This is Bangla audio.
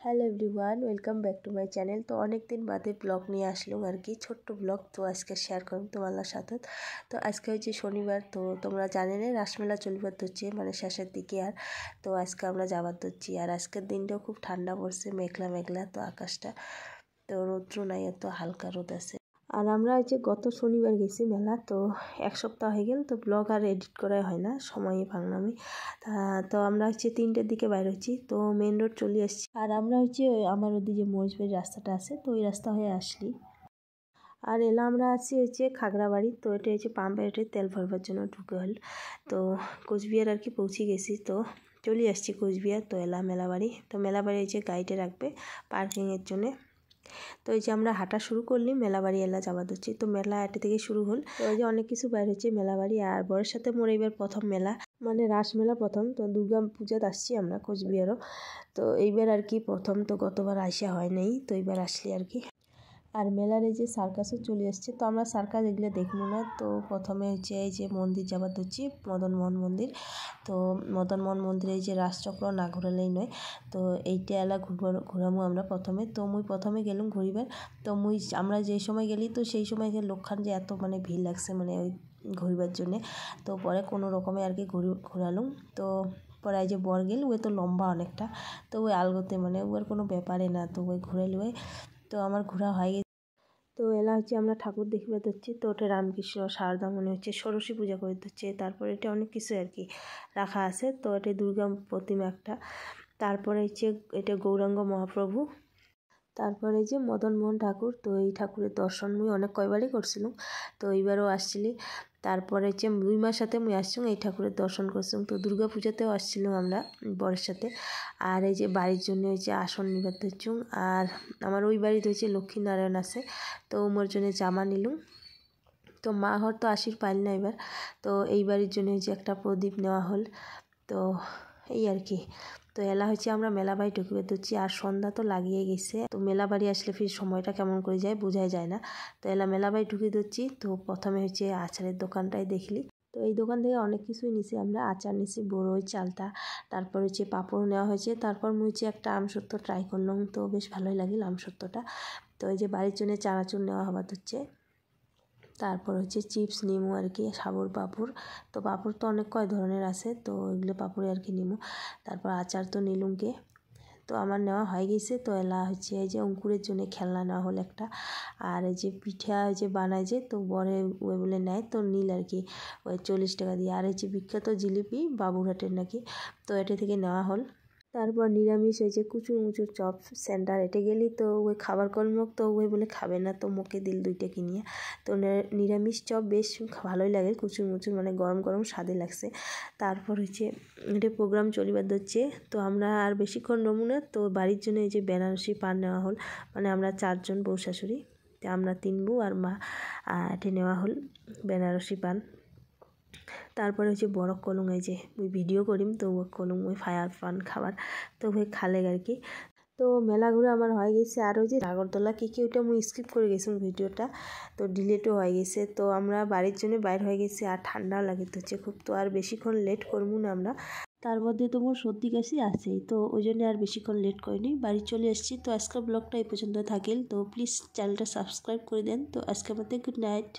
Hello everyone, welcome back to my channel. তো অনেক দিন বাদে ব্লগ নিয়ে আসলাম আর কি, ছোট্ট ব্লগ। তো আজকে শেয়ার করুন তোমার সাথে। তো আজকে হচ্ছে শনিবার, তো তোমরা জানে না রাসমেলা চলবার ধরছে মানে শেষের দিকে। আর তো আজকে আমরা যাবার ধরছি। আর আজকের দিনটাও খুব ঠান্ডা পড়ছে, মেঘলা মেঘলা তো আকাশটা, তো রৌদ্র নাই, এত হালকা রোদ আছে। আর আমরা হচ্ছে গত শনিবার গেছি মেলা, তো এক সপ্তাহ হয়ে গেল, তো ব্লগ আর এডিট করা হয় না, সময়ই পাং না আমি। তো আমরা হচ্ছে 3টের দিকে বাইর হচ্ছি, তো মেন রোড চলে আসছি। আর আমরা হচ্ছে আমার ওদিকে যে মরিচবাড়ির রাস্তাটা আছে, তো ওই রাস্তা হয়ে আসলি। আর এলা আমরা আছি হচ্ছে খাগড়াবাড়ি, তো এটা হচ্ছে পাম্পের তেল ভরবার জন্য ঢুকে হল। তো কোচবিহার আর কি পৌঁছে গেছি, তো চলে আসছি কোচবিহার। তো এলা মেলাবাড়ি, তো মেলাবাড়ি হচ্ছে গাড়িটা রাখবে পার্কিংয়ের জন্যে। তো এই যে আমরা হাঁটা শুরু করলি, মেলাবাড়ি এলা যাওয়া হচ্ছে। তো মেলা এটা থেকে শুরু হল, তো ওই যে অনেক কিছু বাইর হচ্ছে মেলাবাড়ি। আর বরের সাথে মোর এইবার প্রথম মেলা, মানে রাস মেলা প্রথম। তো দুর্গা পূজাতে আসছি আমরা কোচবিহারও, তো এইবার আর কি প্রথম। তো গতবার আসা হয় নাই, তো এইবার আসলি আর কি। আর মেলার এই যে সার্কাসও চলে আসছে, তো আমরা সার্কাস এগুলো দেখবো না। তো প্রথমে হচ্ছে এই যে মন্দির যাবার ধরছি, মদনমোহন মন্দির। তো মদনমোহন মন্দিরে এই যে রাসচক্র না ঘোরালেই নয়, তো এইটা এলা ঘুরামো আমরা প্রথমে। তো মুই প্রথমে গেলাম ঘুরিবার। তো আমরা যেই সময় গেলি, তো সেই সময় লোকখান যে এত মানে ভিড় লাগছে মানে ওই ঘুরিবার জন্যে। তো পরে কোনো রকমে আর কি ঘুরালুম। তো পরে এই যে বর গেল, ওই তো লম্বা অনেকটা, তো ওই আলগোতে মানে ওর কোনো ব্যাপারে না, তো ওই ঘুরাইল। তো আমার ঘোরা হয়ে গেছে। তো এলা হচ্ছে আমরা ঠাকুর দেখবে হচ্ছে, তো ওটা রামকৃষ্ণ সারদা মনে হচ্ছে ষোড়শী পূজা করে দিচ্ছে। তারপর এটা অনেক কিছু আর কি রাখা আছে, তো এটা দুর্গা প্রতিমা একটা। তারপরে হচ্ছে এটা গৌরাঙ্গ মহাপ্রভু। তারপরে এই যে মদনমোহন ঠাকুর, তো এই ঠাকুরের দর্শন মুই অনেক কয়বারই করছিলাম, তো এইবারও আসছিলি। তারপরে হচ্ছে 2 মাস সাথে মুই আসছিলাম এই ঠাকুরের দর্শন করছিলাম। তো দুর্গা পূজাতেও আসছিলাম আমরা বরের সাথে। আর এই যে বাড়ির জন্য হচ্ছে আসন নিবার ধরছুম। আর আমার ওই বাড়িতে হচ্ছে লক্ষ্মীনারায়ণ আছে, তো মোর জন্য জামা নিলুম। তো মা হর তো আশির পাইল না এবার, তো এই বাড়ির জন্য হচ্ছে একটা প্রদীপ নেওয়া হল। তো এই আর কি। তো এলা হচ্ছে আমরা মেলাবাড়ি ঢুকবে ধরছি। আর সন্ধ্যা তো লাগিয়ে গেছে, তো মেলাবাড়ি আসলে ফির সময়টা কেমন করে যায় বোঝাই যায় না। তো এলা মেলাবাড়ি ঢুকে ধরছি। তো প্রথমে হচ্ছে আচারের দোকানটাই দেখলি, তো এই দোকান থেকে অনেক কিছুই নিছি আমরা। আচার নিছি, বড়ই চালটা, তারপর হচ্ছে পাঁপড় নেওয়া হয়েছে। তারপর মুইছে একটা আমসত্ত্ব ট্রাই করলাম, তো বেশ ভালোই লাগিল আমসত্ত্বটা। তো এই যে বাড়ির জন্য চানাচুর নেওয়া হবার হচ্ছে। তারপর হচ্ছে চিপস নিমু আর কি, সাবুর পাঁপড়। তো পাঁপড় তো অনেক কয় ধরনের আছে, তো এগুলো পাঁপড়ে আর কি নিমু। তারপর আচার তো নিলুমকে, তো আমার নেওয়া হয়ে গেছে। তো এলা হচ্ছে এই যে অঙ্কুরের জন্য খেলনা নেওয়া হলো একটা। আর এই যে পিঠা এই যে বানায় যে, তো বরে ওই বলে নেয়, তো নীল আর কি ওই 40 টাকা দিয়ে। আর এই যে বিখ্যাত জিলিপি বাবুরহাটের নাকি, তো এটা থেকে নেওয়া হল। তারপর নিরামিষ হয়েছে কুচুর মুচুর চপ সেন্টার, এটা গেলি তো ওই খাবার কলমক, তো ওই বলে খাবে না, তো মুখে দিল 2টা কিনিয়া। তো নিরামিষ চপ বেশ ভালোই লাগে, কুচুর মুচুর মানে গরম গরম স্বাদে লাগছে। তারপর হচ্ছে এটা প্রোগ্রাম চলিবার হচ্ছে, তো আমরা আর বেশিক্ষণ রমু না। তো বাড়ির জন্য এই যে বেনারসি পান নেওয়া হল, মানে আমরা 4 জন বউ শাশুড়ি, তো আমরা 3 বউ আর মা, এটা নেওয়া হল বেনারসি পান। তারপরে হচ্ছে বরফ কলম, এই যে ওই ভিডিও করিম, তো ও কলম ওই ফায়ার পান খাবার, তো ওই খালে আর কি। তো মেলা ঘুরে আমার হয়ে গেছে। আর ওই যে নাগরদোলা কী ওইটা মুই স্কিপ করে গেছিলাম ভিডিওটা, তো ডিলেটও হয়ে গেছে। তো আমরা বাড়ির জন্য বাইর হয়ে গেছি, আর ঠান্ডাও লাগিতে হচ্ছে খুব। তো আর বেশিক্ষণ লেট করবো না আমরা, তার মধ্যে তো মোর সর্দি কাশি আছেই, তো ওই জন্য আর বেশিক্ষণ লেট করিনি, বাড়ি চলে এসেছি। তো আজকের ব্লগটা এই পর্যন্ত থাকিল, তো প্লিজ চ্যানেলটা সাবস্ক্রাইব করে দেন। তো আজকের মধ্যে গুড নাইট।